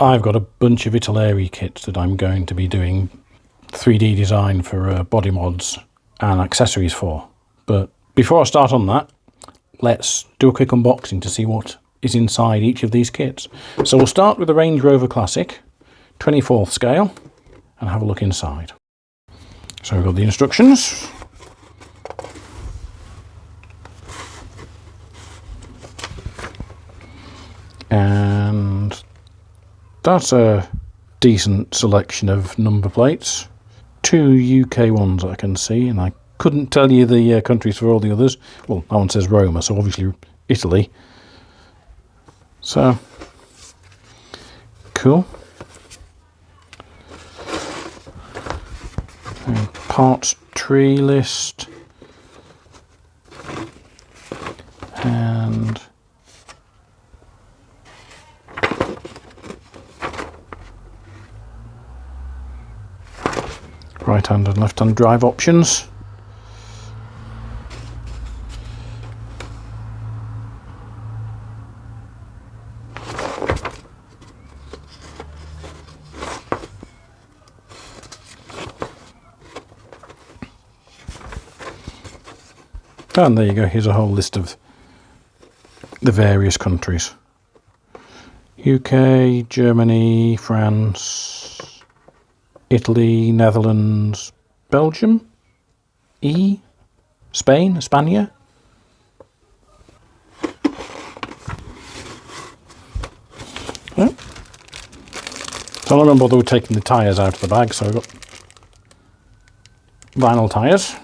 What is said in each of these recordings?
I've got a bunch of Italeri kits that I'm going to be doing 3D design for body mods and accessories for. But before I start on that, let's do a quick unboxing to see what is inside each of these kits. So we'll start with the Range Rover Classic 24th scale and have a look inside. So we've got the instructions. And that's a decent selection of number plates. 2 UK ones I can see, and I couldn't tell you the countries for all the others. Well, that one says Roma, so obviously Italy. So, cool. And parts tree list. And right hand and left hand drive options. And there you go, here's a whole list of the various countries. UK, Germany, France, Italy, Netherlands, Belgium, Spain, España. Yeah. So I'm not going to bother with taking the tyres out of the bag, so I've got vinyl tyres.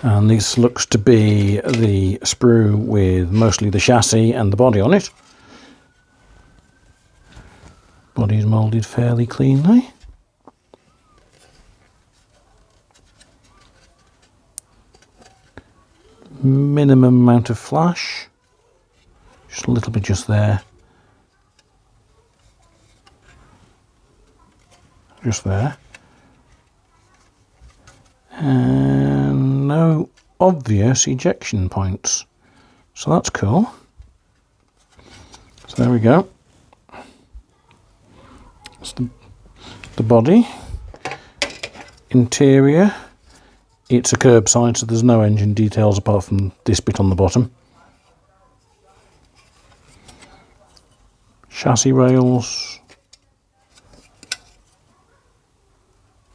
And this looks to be the sprue with mostly the chassis and the body on it. Body's moulded fairly cleanly. Minimum amount of flash. Just a little bit just there. Just there. And no obvious ejection points. So that's cool. So there we go. That's the body. Interior. It's a curbside, so there's no engine details apart from this bit on the bottom. Chassis rails.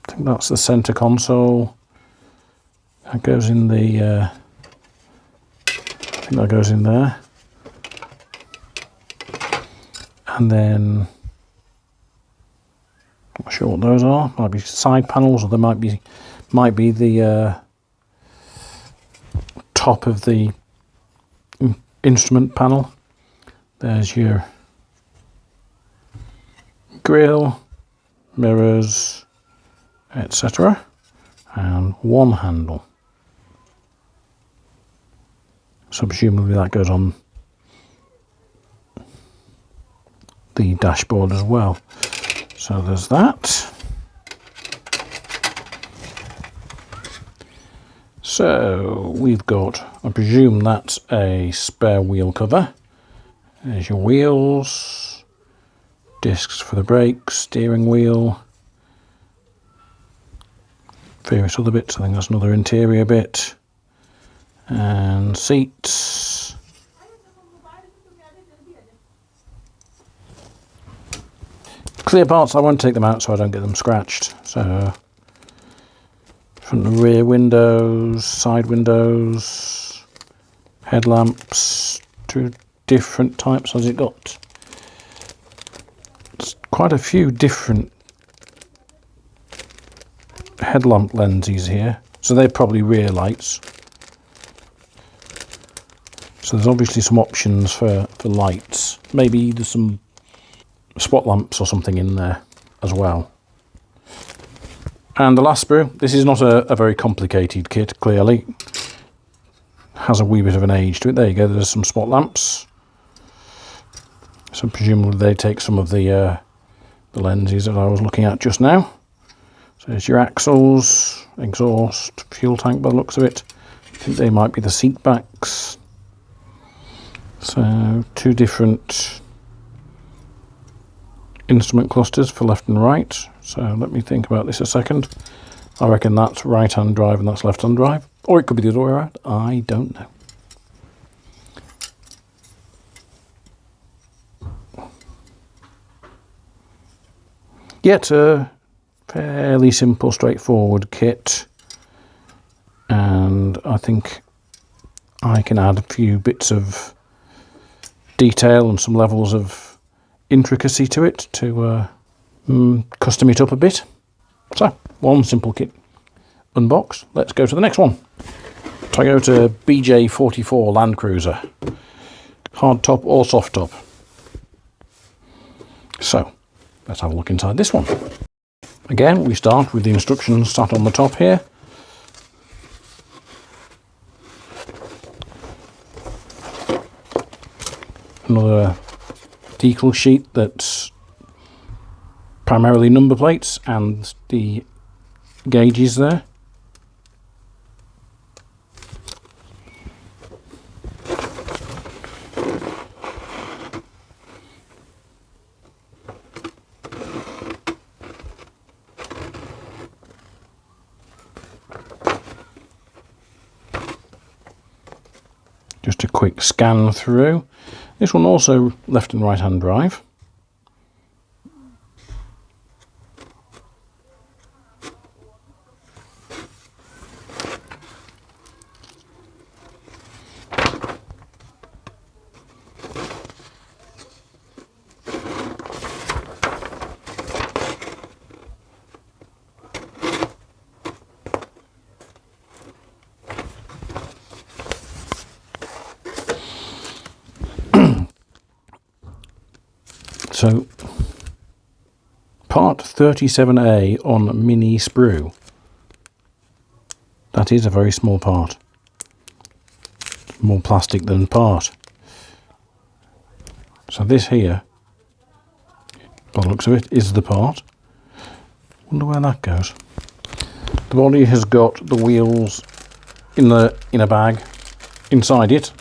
I think that's the centre console. That goes in the, I think that goes in there. And then, I'm not sure what those are. Might be side panels, or there might be the top of the instrument panel. There's your grille, mirrors, etc. And one handle. So presumably that goes on the dashboard as well. So there's that. So we've got, I presume that's a spare wheel cover. There's your wheels, discs for the brakes, steering wheel, various other bits. I think that's another interior bit. And seats. Clear parts, I won't take them out so I don't get them scratched. So front and rear windows, side windows, headlamps, 2 different types. Has it got quite a few different headlamp lenses here? So they're probably rear lights. So there's obviously some options for lights. Maybe there's some spot lamps or something in there as well. And the last sprue, this is not a very complicated kit, clearly. Has a wee bit of an age to it. There you go, there's some spot lamps. So presumably they take some of the lenses that I was looking at just now. So there's your axles, exhaust, fuel tank by the looks of it. I think they might be the seat backs. So 2 different instrument clusters for left and right. So let me think about this a second. I reckon that's right hand drive and that's left hand drive. Or it could be the other way around. I don't know. Yet a fairly simple, straightforward kit. And I think I can add a few bits of detail and some levels of intricacy to it to custom it up a bit. So, one simple kit unboxed. Let's go to the next one. Toyota BJ44 Land Cruiser. Hard top or soft top. So, let's have a look inside this one. Again, we start with the instructions sat on the top here. Another decal sheet that's primarily number plates and the gauges there. Just a quick scan through. This one also left and right hand drive. So, part 37A on mini sprue. That is a very small part. More plastic than part. So this here, by the looks of it, is the part. Wonder where that goes. The body has got the wheels in a bag inside it.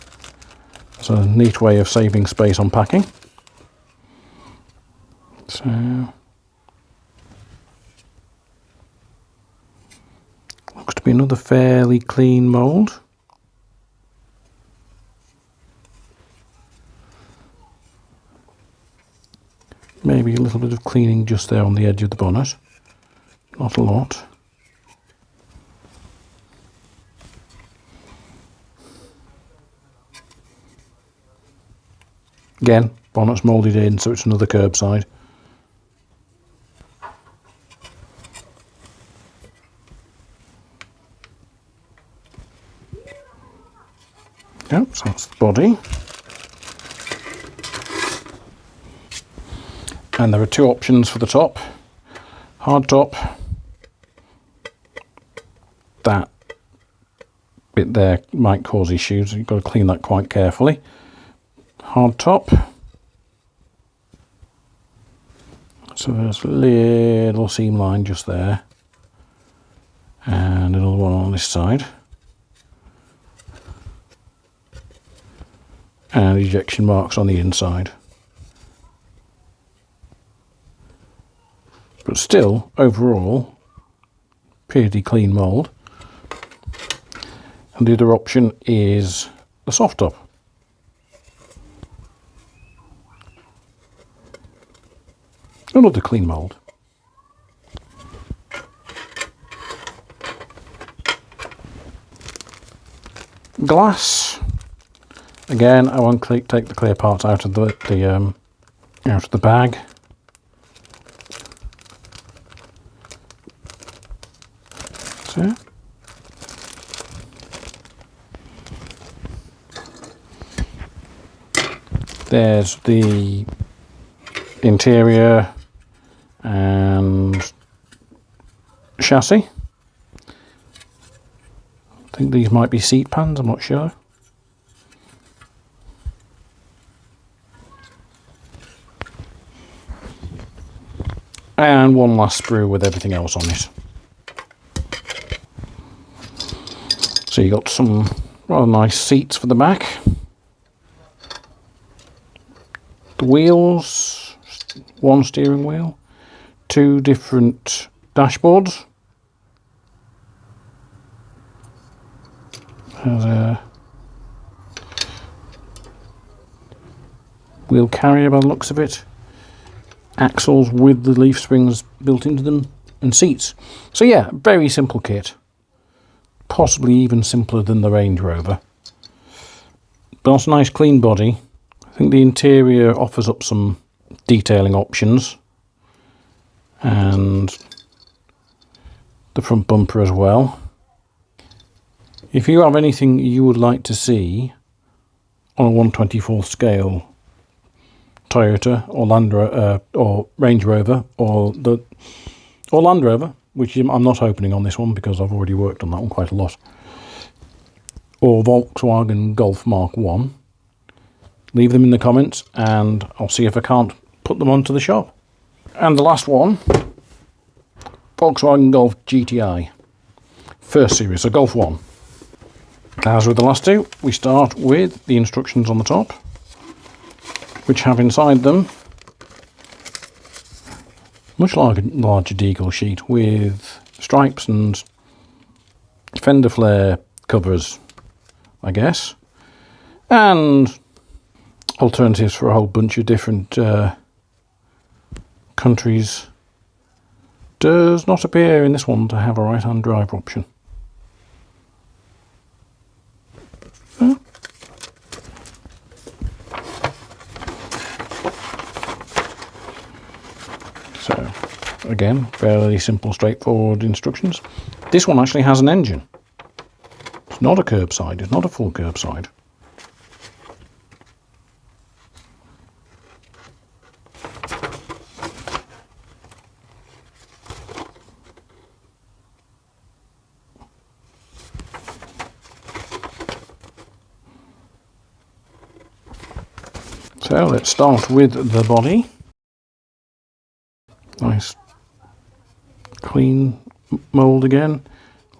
It's a neat way of saving space on packing. So, looks to be another fairly clean mould. Maybe a little bit of cleaning just there on the edge of the bonnet. Not a lot. Again, bonnet's moulded in, so it's another curbside. Yep, so that's the body. And there are 2 options for the top. Hard top. That bit there might cause issues. You've got to clean that quite carefully. Hard top. So there's a little seam line just there. And another one on this side. And ejection marks on the inside. But still, overall, pretty clean mould. And the other option is the soft top. Another clean mould. Glass. Again, I won't take the clear parts out of the bag. So, there's the interior and chassis. I think these might be seat pans, I'm not sure. And one last sprue with everything else on it. So you got some rather nice seats for the back. wheels, one steering wheel, two different dashboards. There's a wheel carrier by the looks of it, axles with the leaf springs built into them, and seats. So yeah, very simple kit, possibly even simpler than the Range Rover, but also nice clean body. I think the interior offers up some detailing options, and the front bumper as well. If you have anything you would like to see on a 1/24th scale Toyota or or Range Rover or Land Rover, which I'm not opening on this one because I've already worked on that one quite a lot, or Volkswagen Golf Mark 1, leave them in the comments and I'll see if I can't put them onto the shop. And the last one, Volkswagen Golf GTI, first series, so Golf 1. As with the last two, we start with the instructions on the top, which have inside them much larger decal sheet with stripes and fender flare covers, I guess, and alternatives for a whole bunch of different countries. Does not appear in this one to have a right-hand drive option. So, again, fairly simple, straightforward instructions. This one actually has an engine. It's not a curbside, it's not a full curbside. So let's start with the body. Nice clean mould again.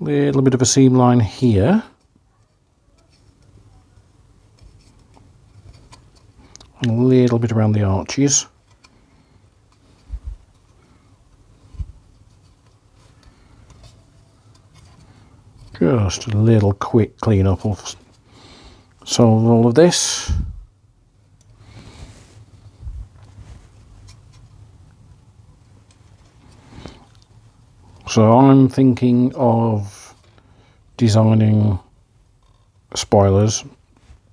Little bit of a seam line here. And a little bit around the arches. Just a little quick clean up will solve all of this. So I'm thinking of designing spoilers,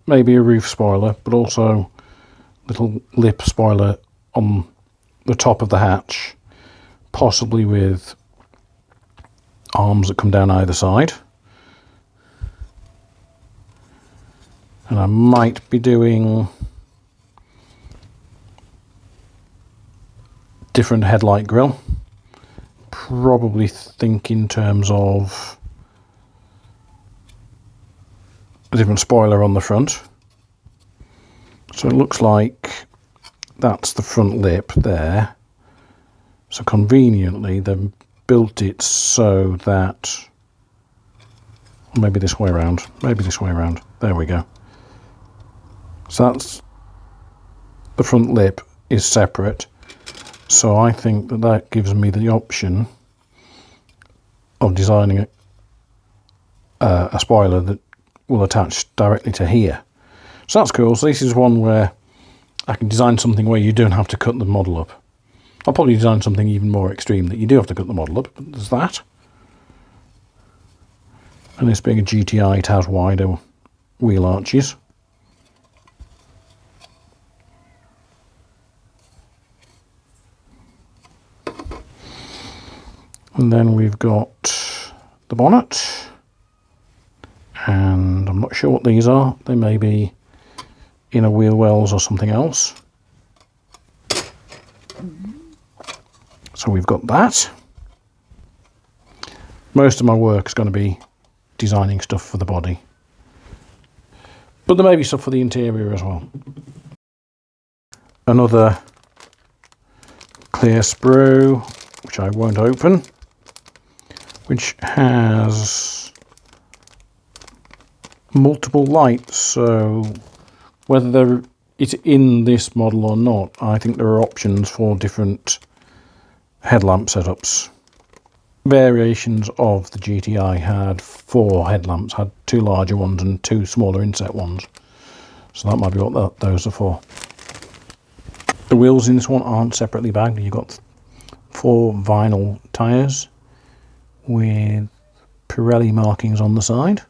maybe a roof spoiler, but also little lip spoiler on the top of the hatch, possibly with arms that come down either side. And I might be doing different headlight grille. Probably think in terms of a different spoiler on the front. So it looks like that's the front lip there. So conveniently they've built it so that, maybe this way around, there we go. So that's, the front lip is separate. So I think that that gives me the option of designing a spoiler that will attach directly to here. So that's cool. So this is one where I can design something where you don't have to cut the model up. I'll probably design something even more extreme that you do have to cut the model up, but there's that. And this being a GTI, it has wider wheel arches. And then we've got the bonnet, and I'm not sure what these are. They may be inner wheel wells or something else. So we've got that. Most of my work is going to be designing stuff for the body, but there may be stuff for the interior as well. Another clear sprue, which I won't open, which has multiple lights, so whether they're it's in this model or not. I think there are options for different headlamp setups. Variations of the GTI had 4 headlamps, had 2 larger ones and 2 smaller inset ones. So that might be what those are for. The wheels in this one aren't separately bagged. You've got 4 vinyl tyres with Pirelli markings on the side.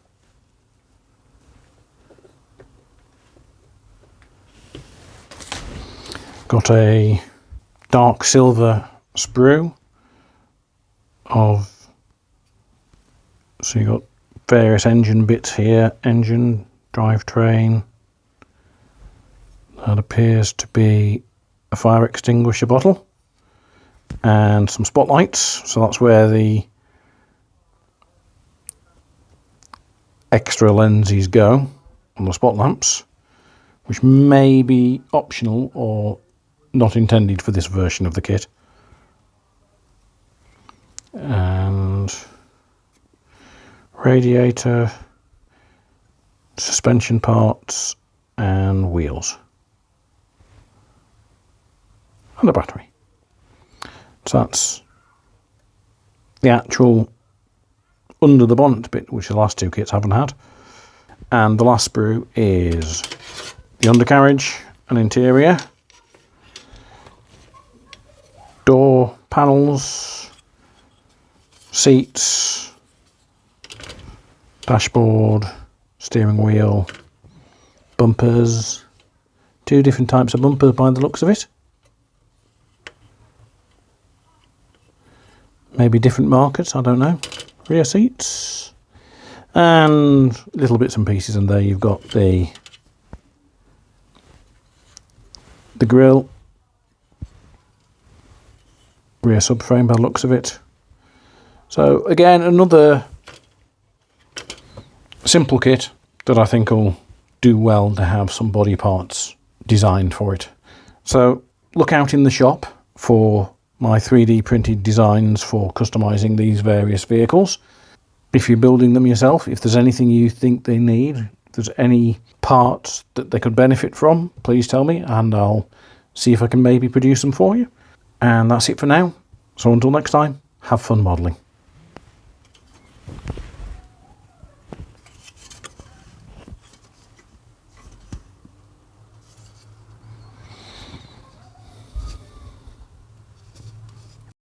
Got a dark silver sprue so you've got various engine bits here, engine, drivetrain. That appears to be a fire extinguisher bottle and some spotlights, so that's where the extra lenses go on the spot lamps, which may be optional or not intended for this version of the kit. And radiator, suspension parts and wheels and a battery. So that's the actual under the bonnet bit, which the last 2 kits haven't had. And the last sprue is the undercarriage and interior, door panels, seats, dashboard, steering wheel, bumpers, 2 different types of bumpers by the looks of it. Maybe different markets, I don't know. Rear seats and little bits and pieces, and there you've got the grille, rear subframe by the looks of it. So again, another simple kit that I think will do well to have some body parts designed for it. So look out in the shop for my 3D printed designs for customizing these various vehicles. If you're building them yourself, if there's anything you think they need, if there's any parts that they could benefit from, please tell me and I'll see if I can maybe produce them for you. And that's it for now. So until next time, have fun modelling.